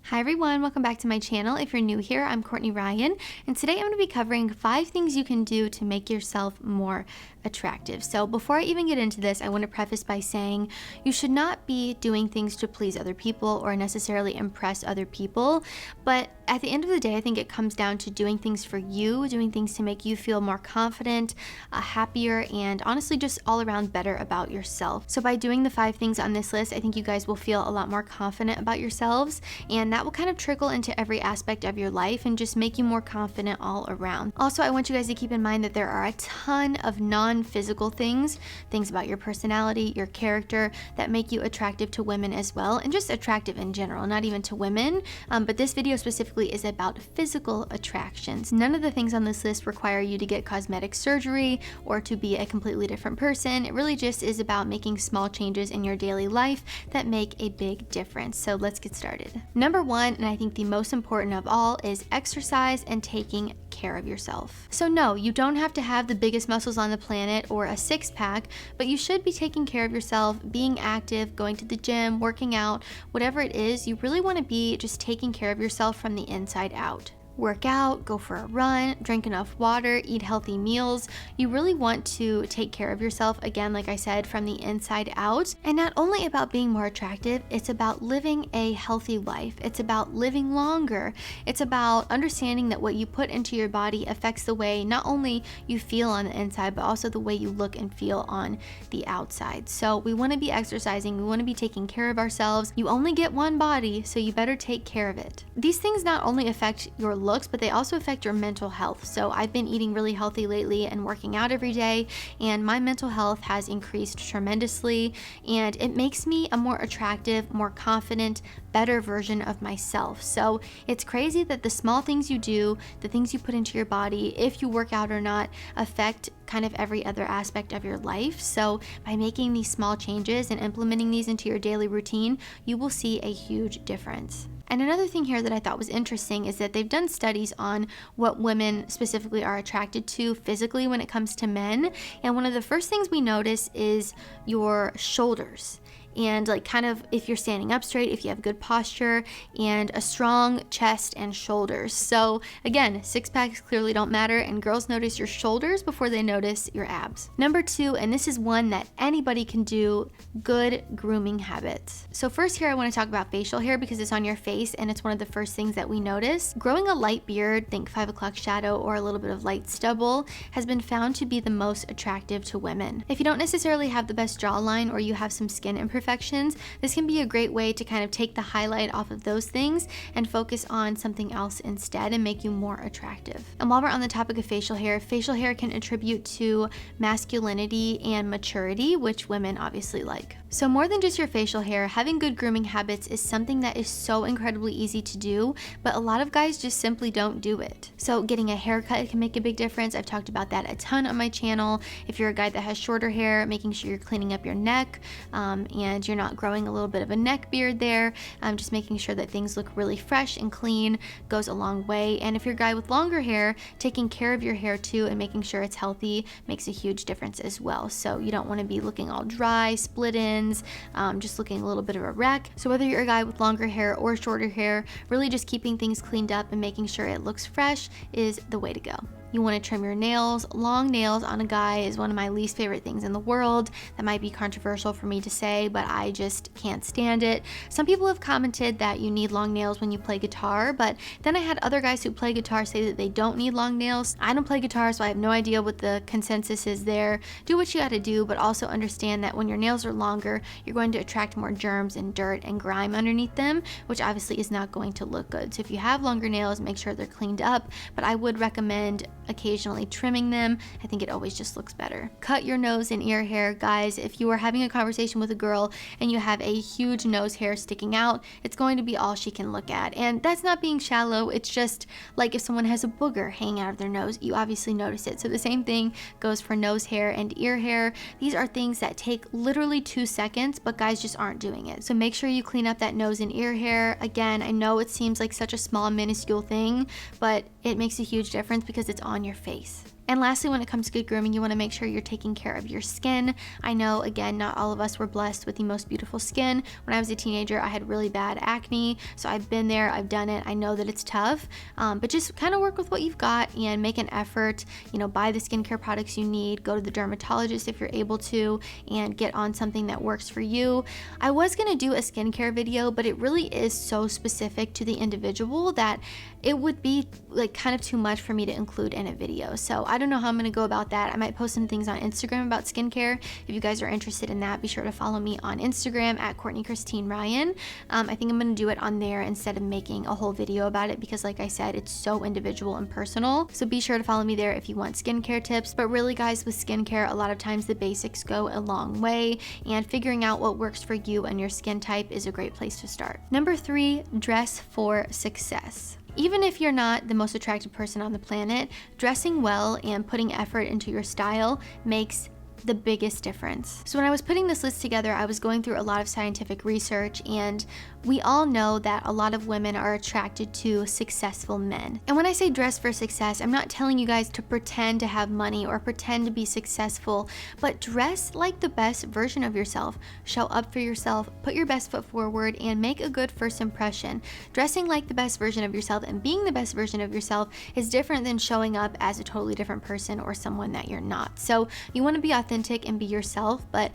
Hi everyone, welcome back to my channel. If you're new here, I'm Courtney Ryan, and today I'm going to be covering 5 things you can do to make yourself more attractive. So before I even get into this, I want to preface by saying you should not be doing things to please other people or necessarily impress other people, but at the end of the day, I think it comes down to doing things for you, doing things to make you feel more confident, happier, and honestly just all around better about yourself. So by doing the 5 things on this list, I think you guys will feel a lot more confident about yourselves, and that will kind of trickle into every aspect of your life and just make you more confident all around. Also, I want you guys to keep in mind that there are a ton of non-physical things about your personality, your character, that make you attractive to women as well, and just attractive in general, not even to women, but this video specifically is about physical attractions. None of the things on this list require you to get cosmetic surgery or to be a completely different person. It really just is about making small changes in your daily life that make a big difference. So let's get started. Number 1, and I think the most important of all, is exercise and taking care of yourself. So no, you don't have to have the biggest muscles on the planet or a 6-pack, but you should be taking care of yourself, being active, going to the gym, working out, whatever it is. You really want to be just taking care of yourself from the inside out. Work out, go for a run, drink enough water, eat healthy meals. You really want to take care of yourself, again, like I said, from the inside out. And not only about being more attractive, it's about living a healthy life. It's about living longer. It's about understanding that what you put into your body affects the way not only you feel on the inside, but also the way you look and feel on the outside. So we want to be exercising, we want to be taking care of ourselves. You only get one body, so you better take care of it. These things not only affect your looks, but they also affect your mental health. So I've been eating really healthy lately and working out every day, and my mental health has increased tremendously, and it makes me a more attractive, more confident, better version of myself. So it's crazy that the small things you do, the things you put into your body, if you work out or not, affect kind of every other aspect of your life. So by making these small changes and implementing these into your daily routine, you will see a huge difference. And another thing here that I thought was interesting is that they've done studies on what women specifically are attracted to physically when it comes to men. And one of the first things we notice is your shoulders. And like kind of if you're standing up straight, if you have good posture, and a strong chest and shoulders. So again, 6-packs clearly don't matter, and girls notice your shoulders before they notice your abs. Number 2, and this is one that anybody can do, good grooming habits. So first here I want to talk about facial hair because it's on your face and it's one of the first things that we notice. Growing a light beard, think 5 o'clock shadow or a little bit of light stubble, has been found to be the most attractive to women. If you don't necessarily have the best jawline or you have some skin imperfections, this can be a great way to kind of take the highlight off of those things and focus on something else instead and make you more attractive. And while we're on the topic of facial hair can attribute to masculinity and maturity, which women obviously like. So more than just your facial hair, having good grooming habits is something that is so incredibly easy to do, but a lot of guys just simply don't do it. So getting a haircut can make a big difference. I've talked about that a ton on my channel. If you're a guy that has shorter hair, making sure you're cleaning up your neck and you're not growing a little bit of a neck beard there, just making sure that things look really fresh and clean goes a long way. And if you're a guy with longer hair, taking care of your hair too and making sure it's healthy makes a huge difference as well. So you don't want to be looking all dry, split ends, just looking a little bit of a wreck. So whether you're a guy with longer hair or shorter hair, really just keeping things cleaned up and making sure it looks fresh is the way to go. You want to trim your nails. Long nails on a guy is one of my least favorite things in the world. That might be controversial for me to say, but I just can't stand it. Some people have commented that you need long nails when you play guitar, but then I had other guys who play guitar say that they don't need long nails. I don't play guitar, so I have no idea what the consensus is there. Do what you gotta do, but also understand that when your nails are longer, you're going to attract more germs and dirt and grime underneath them, which obviously is not going to look good. So if you have longer nails, make sure they're cleaned up, but I would recommend occasionally trimming them. I think it always just looks better. Cut your nose and ear hair. Guys, if you are having a conversation with a girl and you have a huge nose hair sticking out, it's going to be all she can look at. And that's not being shallow. It's just like if someone has a booger hanging out of their nose, you obviously notice it. So the same thing goes for nose hair and ear hair. These are things that take literally 2 seconds, but guys just aren't doing it. So make sure you clean up that nose and ear hair. Again, I know it seems like such a small, minuscule thing, but it makes a huge difference because it's on your face. And lastly, when it comes to good grooming, you want to make sure you're taking care of your skin. I know, again, not all of us were blessed with the most beautiful skin. When I was a teenager, I had really bad acne, so I've been there, I've done it. I know that it's tough, but just kind of work with what you've got and make an effort. You know, buy the skincare products you need, go to the dermatologist if you're able to, and get on something that works for you. I was going to do a skincare video, but it really is so specific to the individual that it would be like kind of too much for me to include in a video. So I don't know how I'm gonna go about that. I might post some things on Instagram about skincare. If you guys are interested in that, be sure to follow me on Instagram at Courtney Christine Ryan. I think I'm gonna do it on there instead of making a whole video about it because like I said, it's so individual and personal. So be sure to follow me there if you want skincare tips. But really guys, with skincare, a lot of times the basics go a long way, and figuring out what works for you and your skin type is a great place to start. Number 3, dress for success. Even if you're not the most attractive person on the planet, dressing well and putting effort into your style makes the biggest difference. So when I was putting this list together, I was going through a lot of scientific research, and we all know that a lot of women are attracted to successful men. And when I say dress for success, I'm not telling you guys to pretend to have money or pretend to be successful, but dress like the best version of yourself. Show up for yourself, put your best foot forward, and make a good first impression. Dressing like the best version of yourself and being the best version of yourself is different than showing up as a totally different person or someone that you're not. So you want to be authentic and be yourself, but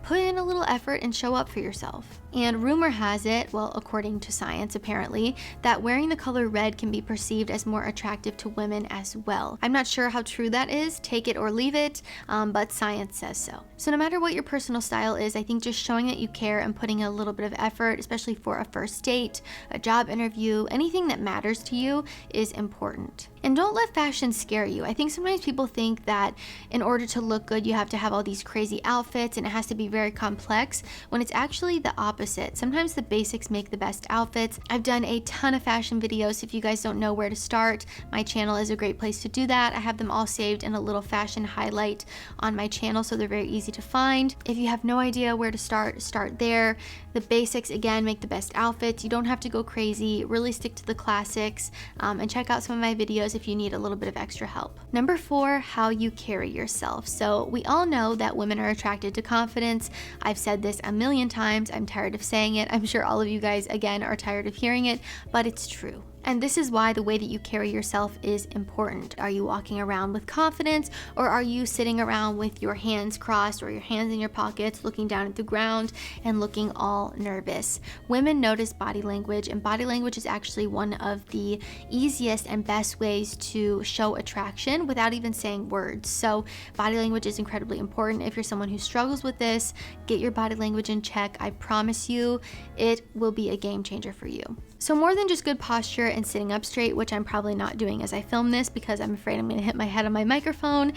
put in a little effort and show up for yourself. And rumor has it, well, according to science apparently, that wearing the color red can be perceived as more attractive to women as well. I'm not sure how true that is, take it or leave it, but science says so. So no matter what your personal style is, I think just showing that you care and putting a little bit of effort, especially for a first date, a job interview, anything that matters to you is important. And don't let fashion scare you. I think sometimes people think that in order to look good, you have to have all these crazy outfits and it has to be very complex, when it's actually the opposite. Sometimes the basics make the best outfits. I've done a ton of fashion videos. If you guys don't know where to start, my channel is a great place to do that. I have them all saved in a little fashion highlight on my channel, so they're very easy to find. If you have no idea where to start there. The basics, again, make the best outfits. You don't have to go crazy. Really stick to the classics, and check out some of my videos if you need a little bit of extra help. Number 4, how you carry yourself. So we all know that women are attracted to confidence. I've said this a million times. I'm tired of saying it. I'm sure all of you guys, again, are tired of hearing it, but it's true. And this is why the way that you carry yourself is important. Are you walking around with confidence, or are you sitting around with your hands crossed or your hands in your pockets, looking down at the ground and looking all nervous? Women notice body language, and body language is actually one of the easiest and best ways to show attraction without even saying words. So body language is incredibly important. If you're someone who struggles with this, get your body language in check. I promise you, it will be a game changer for you. So more than just good posture and sitting up straight, which I'm probably not doing as I film this because I'm afraid I'm gonna hit my head on my microphone,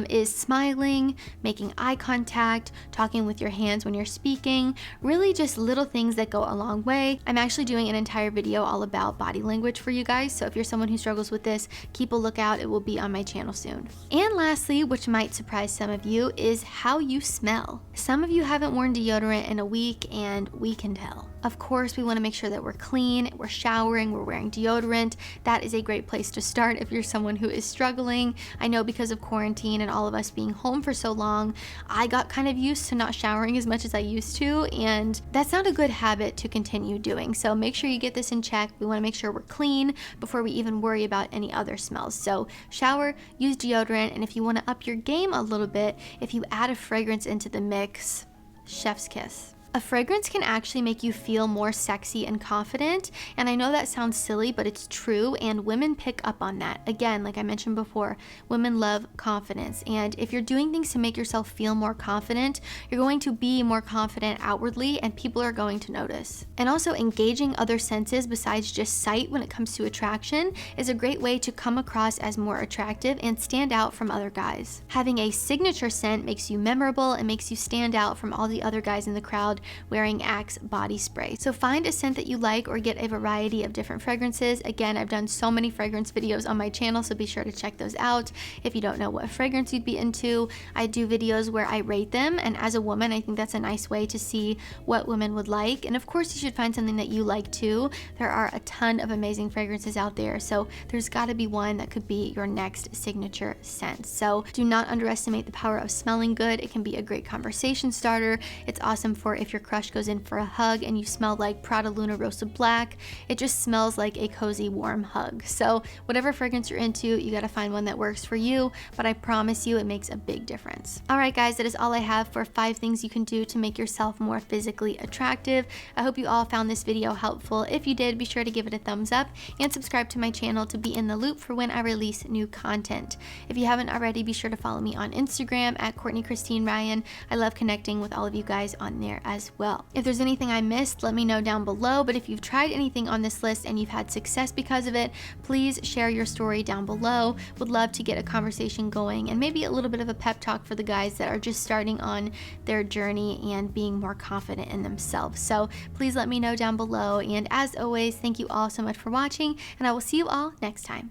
is smiling, making eye contact, talking with your hands when you're speaking, really just little things that go a long way. I'm actually doing an entire video all about body language for you guys, so if you're someone who struggles with this, keep a lookout, it will be on my channel soon. And lastly, which might surprise some of you, is how you smell. Some of you haven't worn deodorant in a week, and we can tell. Of course, we want to make sure that we're clean, we're showering, we're wearing deodorant. That is a great place to start if you're someone who is struggling. I know because of quarantine and all of us being home for so long, I got kind of used to not showering as much as I used to, and that's not a good habit to continue doing. So make sure you get this in check. We want to make sure we're clean before we even worry about any other smells. So shower, use deodorant, and if you want to up your game a little bit, if you add a fragrance into the mix, chef's kiss. A fragrance can actually make you feel more sexy and confident, and I know that sounds silly, but it's true, and women pick up on that. Again, like I mentioned before, women love confidence, and if you're doing things to make yourself feel more confident, you're going to be more confident outwardly, and people are going to notice. And also, engaging other senses besides just sight when it comes to attraction is a great way to come across as more attractive and stand out from other guys. Having a signature scent makes you memorable and makes you stand out from all the other guys in the crowd called Wearing Axe body spray. So find a scent that you like or get a variety of different fragrances. Again, I've done so many fragrance videos on my channel, so be sure to check those out. If you don't know what fragrance you'd be into, I do videos where I rate them, and as a woman, I think that's a nice way to see what women would like. And of course, you should find something that you like too. There are a ton of amazing fragrances out there, so there's got to be one that could be your next signature scent. So do not underestimate the power of smelling good. It can be a great conversation starter. It's awesome for if your crush goes in for a hug and you smell like Prada Luna Rossa Black. It just smells like a cozy, warm hug. So whatever fragrance you're into, you got to find one that works for you, but I promise you it makes a big difference. All right, guys, that is all I have for 5 things you can do to make yourself more physically attractive. I hope you all found this video helpful. If you did, be sure to give it a thumbs up and subscribe to my channel to be in the loop for when I release new content. If you haven't already, be sure to follow me on Instagram at Courtney Christine Ryan. I love connecting with all of you guys on there as well. If there's anything I missed, let me know down below, but if you've tried anything on this list and you've had success because of it, please share your story down below. Would love to get a conversation going and maybe a little bit of a pep talk for the guys that are just starting on their journey and being more confident in themselves. So please let me know down below, and as always, thank you all so much for watching, and I will see you all next time.